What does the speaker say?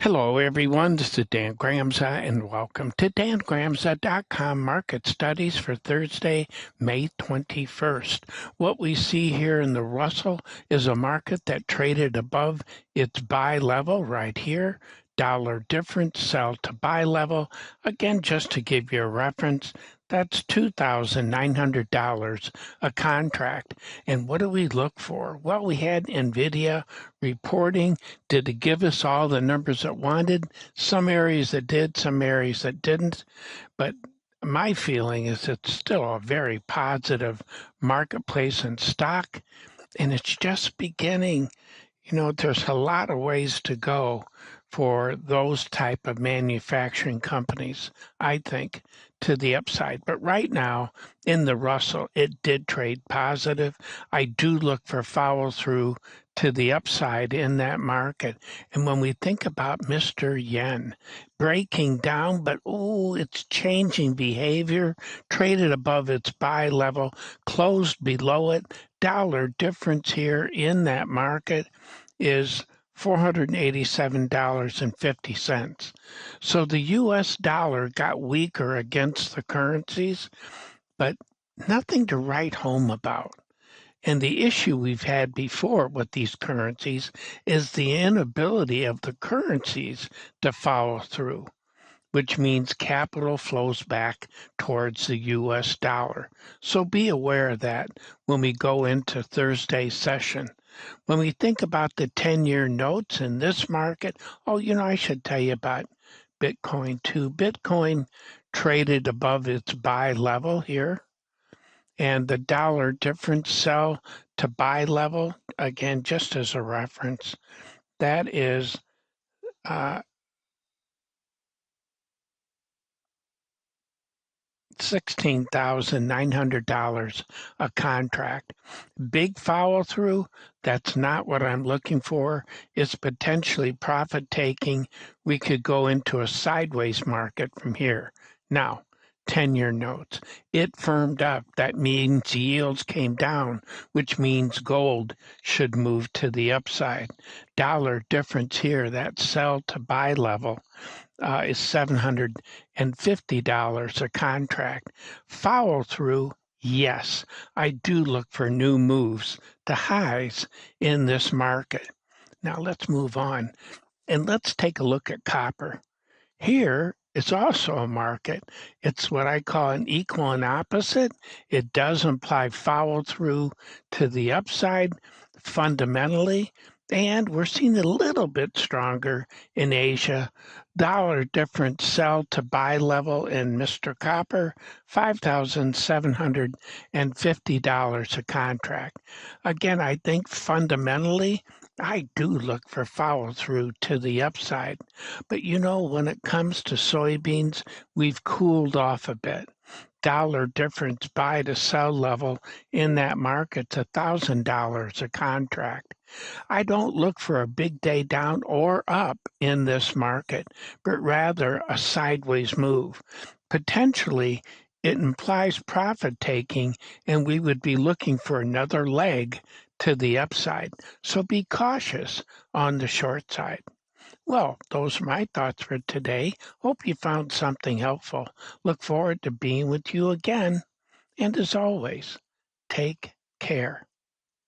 Hello, everyone. This is Dan Gramza, and welcome to dangramza.com Market Studies for Thursday, May 21st. What we see here in the Russell is a market that traded above its buy level right here. Dollar difference, sell to buy level. Again, just to give you a reference, that's $2,900 a contract. And what do we look for? Well, we had NVIDIA reporting. Did it give us all the numbers it wanted? Some areas it did, some areas it didn't. But my feeling is it's still a very positive marketplace and stock, and it's just beginning. There's a lot of ways to go for those type of manufacturing companies, I think, to the upside. But right now, in the Russell, it did trade positive. I do look for follow through to the upside in that market. And when we think about Mr. Yen breaking down, but it's changing behavior, traded above its buy level, closed below it. Dollar difference here in that market is $487.50. So the US dollar got weaker against the currencies, but nothing to write home about. And the issue we've had before with these currencies is the inability of the currencies to follow through, which means capital flows back towards the US dollar. So be aware of that when we go into Thursday's session. When we think about the 10-year notes in this market, I should tell you about Bitcoin too. Bitcoin traded above its buy level here, and the dollar difference sell to buy level, again, just as a reference, that is $16,900 a contract. Big follow through, that's not what I'm looking for. It's potentially profit taking. We could go into a sideways market from here. Now, 10-year notes. It firmed up. That means yields came down, which means gold should move to the upside. Dollar difference here, that sell to buy level, is $750 a contract. Follow through, yes, I do look for new moves to highs in this market. Now let's move on and let's take a look at copper. Here, it's also a market. It's what I call an equal and opposite. It does imply follow through to the upside fundamentally, and we're seeing a little bit stronger in Asia. Dollar difference sell to buy level in Mr. Copper, $5,750 a contract. Again, I think fundamentally, I do look for follow through to the upside. But when it comes to soybeans, we've cooled off a bit. Dollar difference buy to sell level in that market's $1,000 a contract. I don't look for a big day down or up in this market, but rather a sideways move. Potentially, it implies profit taking, and we would be looking for another leg to the upside. So be cautious on the short side. Well, those are my thoughts for today. Hope you found something helpful. Look forward to being with you again. And as always, take care.